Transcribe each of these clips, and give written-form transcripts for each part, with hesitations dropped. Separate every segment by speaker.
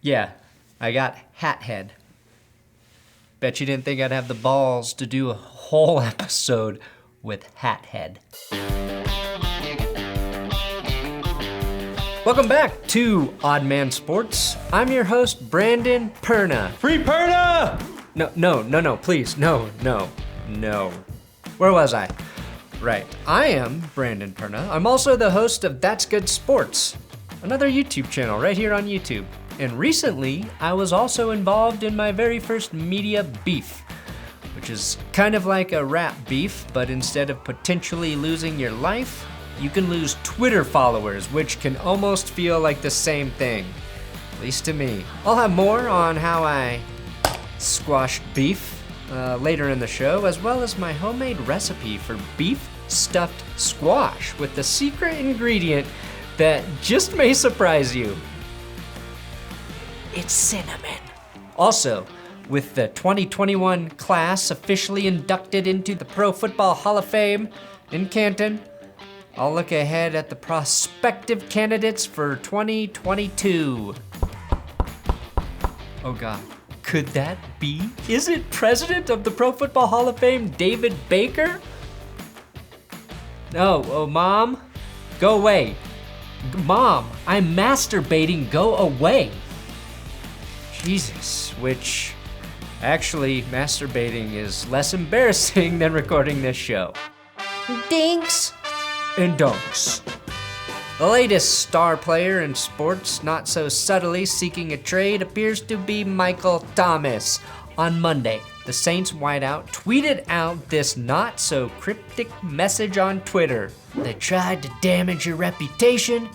Speaker 1: Yeah, I got hat head. Bet you didn't think I'd have the balls to do a whole episode with hat head. Welcome back to Odd Man Sports. I'm your host, Brandon Perna.
Speaker 2: Free Perna!
Speaker 1: No, please, no. Where was I? Right, I am Brandon Perna. I'm also the host of That's Good Sports, another YouTube channel right here on YouTube. And recently, I was also involved in my very first media beef, which is kind of like a rap beef, but instead of potentially losing your life, you can lose Twitter followers, which can almost feel like the same thing, at least to me. I'll have more on how I squashed beef later in the show, as well as my homemade recipe for beef stuffed squash with the secret ingredient that just may surprise you. It's cinnamon. Also, with the 2021 class officially inducted into the Pro Football Hall of Fame in Canton, I'll look ahead at the prospective candidates for 2022. Oh God, could that be? Is it President of the Pro Football Hall of Fame, David Baker? No, oh Mom, go away. Mom, I'm masturbating, go away. Jesus, which actually masturbating is less embarrassing than recording this show. Dinks and Dunks. The latest star player in sports, not so subtly seeking a trade, appears to be Michael Thomas. On Monday, the Saints wideout tweeted out this not so cryptic message on Twitter. They tried to damage your reputation.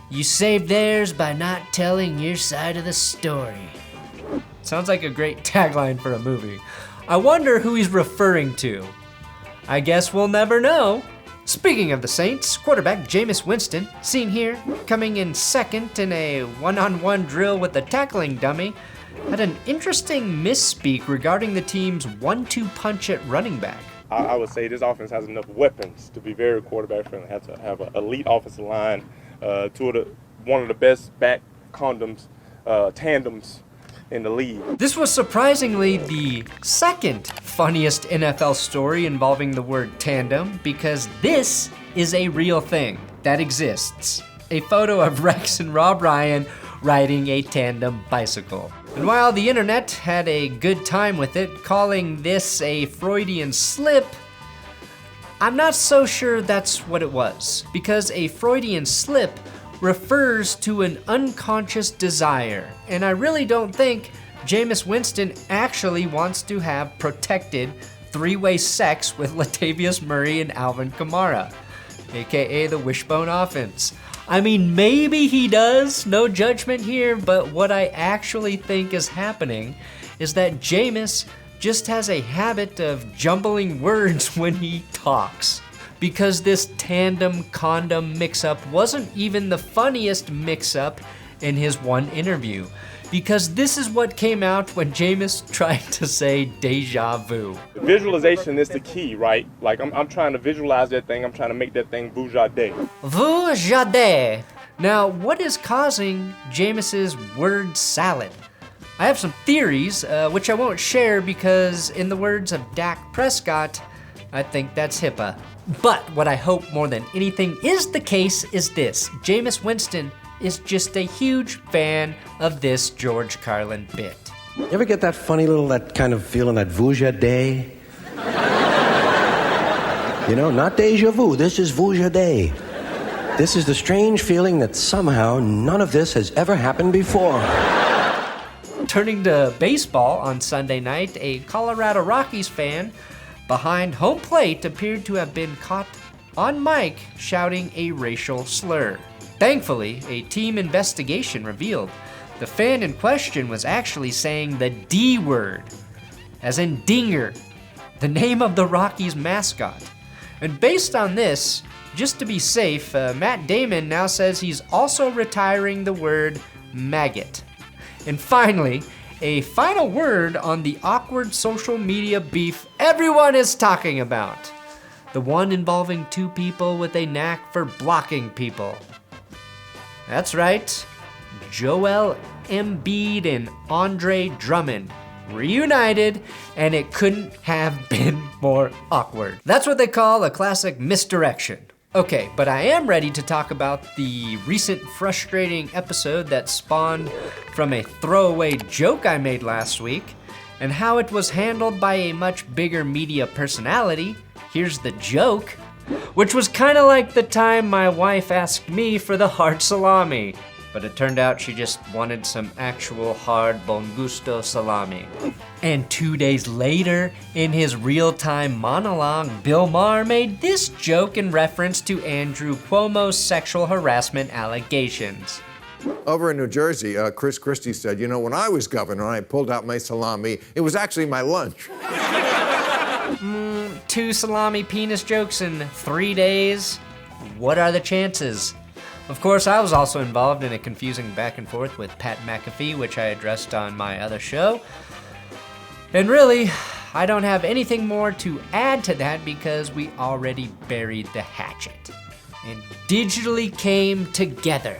Speaker 1: You saved theirs by not telling your side of the story. Sounds like a great tagline for a movie. I wonder who he's referring to. I guess we'll never know. Speaking of the Saints, quarterback Jameis Winston, seen here, coming in second in a one-on-one drill with the tackling dummy, had an interesting misspeak regarding the team's 1-2 punch at running back.
Speaker 2: I would say this offense has enough weapons to be very quarterback friendly. Has to have an elite offensive line, one of the best back tandems in the league.
Speaker 1: This was surprisingly the second funniest NFL story involving the word tandem, because this is a real thing that exists. A photo of Rex and Rob Ryan riding a tandem bicycle. And while the internet had a good time with it, calling this a Freudian slip, I'm not so sure that's what it was, because a Freudian slip refers to an unconscious desire, and I really don't think Jameis Winston actually wants to have protected three-way sex with Latavius Murray and Alvin Kamara, aka the Wishbone Offense. I mean, maybe he does, no judgment here, but what I actually think is happening is that Jameis just has a habit of jumbling words when he talks. Because this tandem condom mix-up wasn't even the funniest mix-up in his one interview. Because this is what came out when Jameis tried to say deja vu.
Speaker 2: Visualization is the key, right? Like I'm trying to visualize that thing. I'm trying to make that thing vujade.
Speaker 1: Vujade. Now, what is causing Jameis's word salad? I have some theories, which I won't share because, in the words of Dak Prescott, I think that's HIPAA. But what I hope more than anything is the case is this. Jameis Winston is just a huge fan of this George Carlin bit.
Speaker 3: You ever get that funny little, that kind of feeling, that vujade? You know, not deja vu, this is vujade. This is the strange feeling that somehow none of this has ever happened before.
Speaker 1: Turning to baseball on Sunday night, a Colorado Rockies fan behind home plate appeared to have been caught on mic shouting a racial slur. Thankfully, a team investigation revealed the fan in question was actually saying the D word, as in Dinger, the name of the Rockies mascot. And based on this, just to be safe, Matt Damon now says he's also retiring the word maggot. And finally, a final word on the awkward social media beef everyone is talking about. The one involving two people with a knack for blocking people. That's right, Joel Embiid and Andre Drummond reunited, and it couldn't have been more awkward. That's what they call a classic misdirection. Okay, but I am ready to talk about the recent frustrating episode that spawned from a throwaway joke I made last week, and how it was handled by a much bigger media personality. Here's the joke, which was kind of like the time my wife asked me for the hard salami, but it turned out she just wanted some actual hard bon gusto salami. And 2 days later, in his real-time monologue, Bill Maher made this joke in reference to Andrew Cuomo's sexual harassment allegations.
Speaker 4: Over in New Jersey, Chris Christie said, you know, when I was governor and I pulled out my salami, it was actually my lunch.
Speaker 1: 2 salami penis jokes in 3 days? What are the chances? Of course, I was also involved in a confusing back and forth with Pat McAfee, which I addressed on my other show. And really, I don't have anything more to add to that because we already buried the hatchet and digitally came together.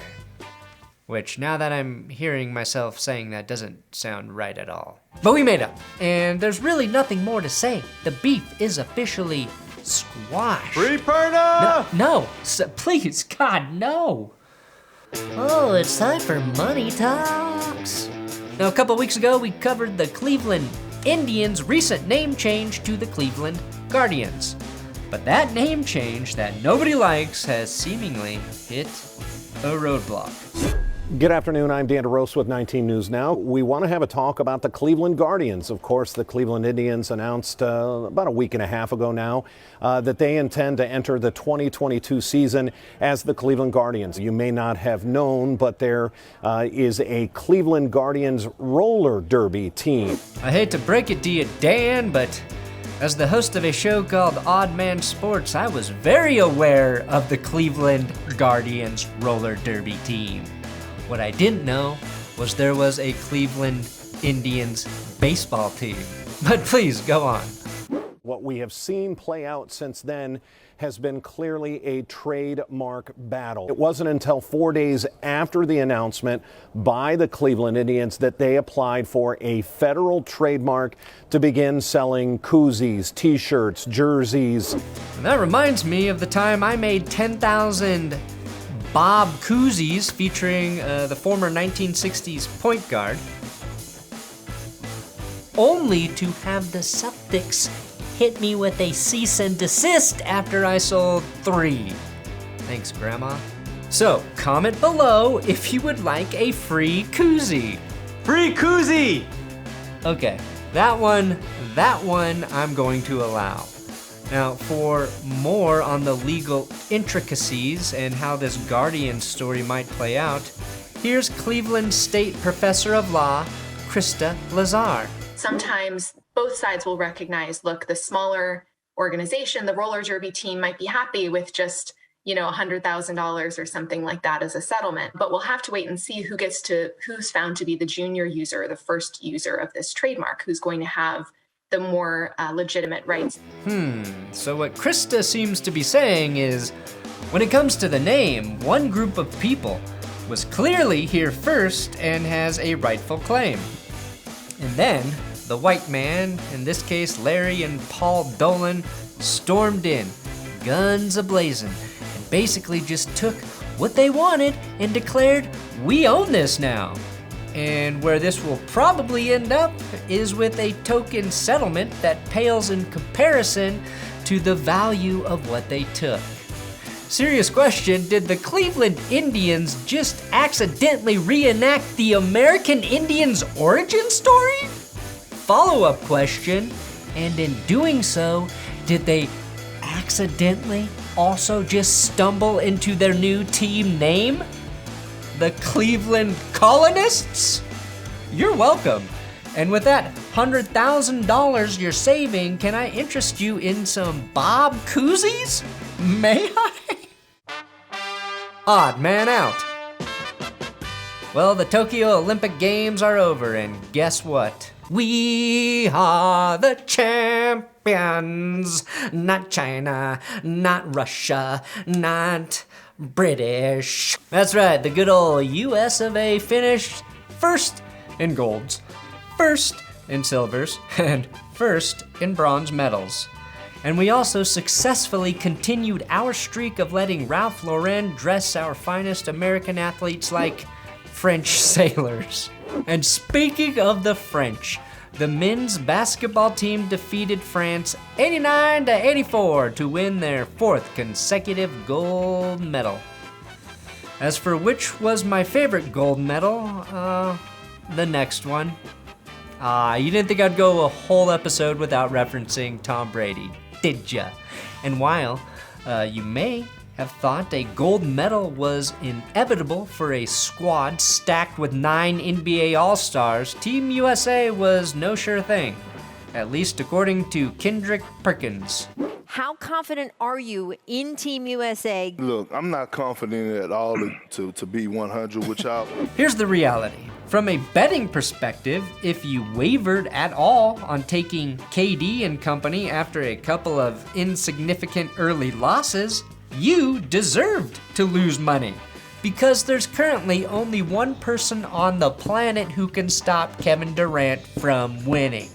Speaker 1: Which, now that I'm hearing myself saying that, doesn't sound right at all. But we made up, and there's really nothing more to say. The beef is officially squashed.
Speaker 5: Free Perna!
Speaker 1: No, please, God, no. Oh, it's time for Money Talks. Now, a couple weeks ago, we covered the Cleveland Indians' recent name change to the Cleveland Guardians. But that name change that nobody likes has seemingly hit a roadblock.
Speaker 6: Good afternoon, I'm Dan DeRosa with 19 News Now. We want to have a talk about the Cleveland Guardians. Of course, the Cleveland Indians announced about a week and a half ago now that they intend to enter the 2022 season as the Cleveland Guardians. You may not have known, but there is a Cleveland Guardians roller derby team.
Speaker 1: I hate to break it to you, Dan, but as the host of a show called Odd Man Sports, I was very aware of the Cleveland Guardians roller derby team. What I didn't know was there was a Cleveland Indians baseball team. But please, go on.
Speaker 6: What we have seen play out since then has been clearly a trademark battle. It wasn't until 4 days after the announcement by the Cleveland Indians that they applied for a federal trademark to begin selling koozies, t-shirts, jerseys.
Speaker 1: And that reminds me of the time I made 10,000 Bob koozies featuring the former 1960s point guard, only to have the Celtics hit me with a cease and desist after I sold 3. Thanks, Grandma. So, comment below if you would like a free koozie.
Speaker 5: Free koozie!
Speaker 1: Okay, that one I'm going to allow. Now, for more on the legal intricacies and how this Guardian story might play out, here's Cleveland State Professor of Law, Krista Lazar.
Speaker 7: Sometimes both sides will recognize, look, the smaller organization, the roller derby team might be happy with just, $100,000 or something like that as a settlement. But we'll have to wait and see who's found to be the junior user, the first user of this trademark, who's going to have the more legitimate rights.
Speaker 1: So what Krista seems to be saying is, when it comes to the name, one group of people was clearly here first and has a rightful claim. And then, the white man, in this case Larry and Paul Dolan, stormed in, guns a-blazing, and basically just took what they wanted and declared, we own this now. And where this will probably end up is with a token settlement that pales in comparison to the value of what they took. Serious question, did the Cleveland Indians just accidentally reenact the American Indians' origin story? Follow-up question, and in doing so, did they accidentally also just stumble into their new team name? The Cleveland Colonists? You're welcome. And with that $100,000 you're saving, can I interest you in some Bob koozies? May I? Odd man out. Well, the Tokyo Olympic Games are over, and guess what? We are the champions. Not China, not Russia, not British. That's right, the good old US of A finished first in golds, first in silvers, and first in bronze medals. And we also successfully continued our streak of letting Ralph Lauren dress our finest American athletes like French sailors. And speaking of the French, the men's basketball team defeated France 89-84 to win their 4th consecutive gold medal. As for which was my favorite gold medal, the next one. You didn't think I'd go a whole episode without referencing Tom Brady, did ya? And while you may have thought a gold medal was inevitable for a squad stacked with 9 NBA All-Stars, Team USA was no sure thing, at least according to Kendrick Perkins.
Speaker 8: How confident are you in Team USA?
Speaker 9: Look, I'm not confident at all to be 100 with y'all.
Speaker 1: Here's the reality. From a betting perspective, if you wavered at all on taking KD and company after a couple of insignificant early losses, you deserved to lose money. Because there's currently only one person on the planet who can stop Kevin Durant from winning.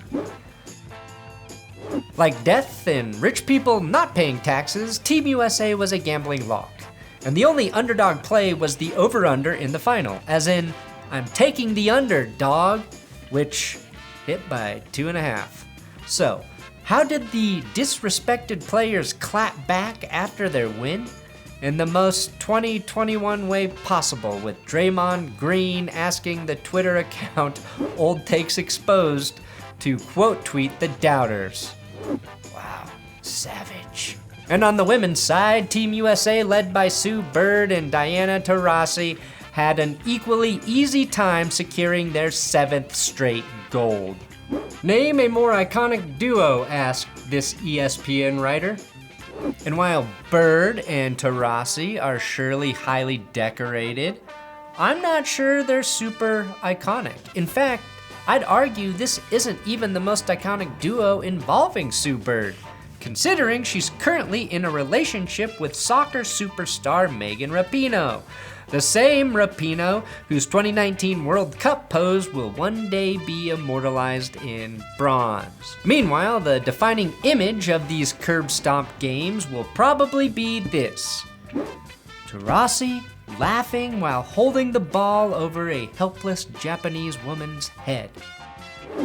Speaker 1: Like death and rich people not paying taxes, Team USA was a gambling lock. And the only underdog play was the over-under in the final, as in, I'm taking the under, dog, which hit by 2.5. So, how did the disrespected players clap back after their win? In the most 2021 way possible, with Draymond Green asking the Twitter account Old Takes Exposed to quote tweet the doubters. Wow, savage. And on the women's side, Team USA, led by Sue Bird and Diana Taurasi, had an equally easy time securing their 7th straight gold. Name a more iconic duo, asked this ESPN writer. And while Bird and Taurasi are surely highly decorated, I'm not sure they're super iconic. In fact, I'd argue this isn't even the most iconic duo involving Sue Bird, considering she's currently in a relationship with soccer superstar Megan Rapinoe. The same Rapinoe whose 2019 World Cup pose will one day be immortalized in bronze. Meanwhile, the defining image of these curb stomp games will probably be this: Taurasi laughing while holding the ball over a helpless Japanese woman's head.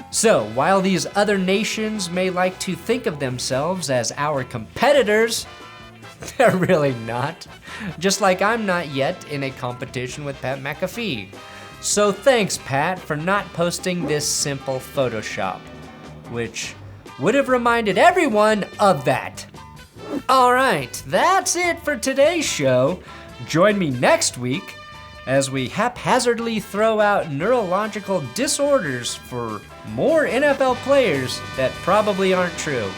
Speaker 1: So, while these other nations may like to think of themselves as our competitors, they're really not. Just like I'm not yet in a competition with Pat McAfee. So thanks, Pat, for not posting this simple Photoshop, which would have reminded everyone of that. All right, that's it for today's show. Join me next week as we haphazardly throw out neurological disorders for more NFL players that probably aren't true.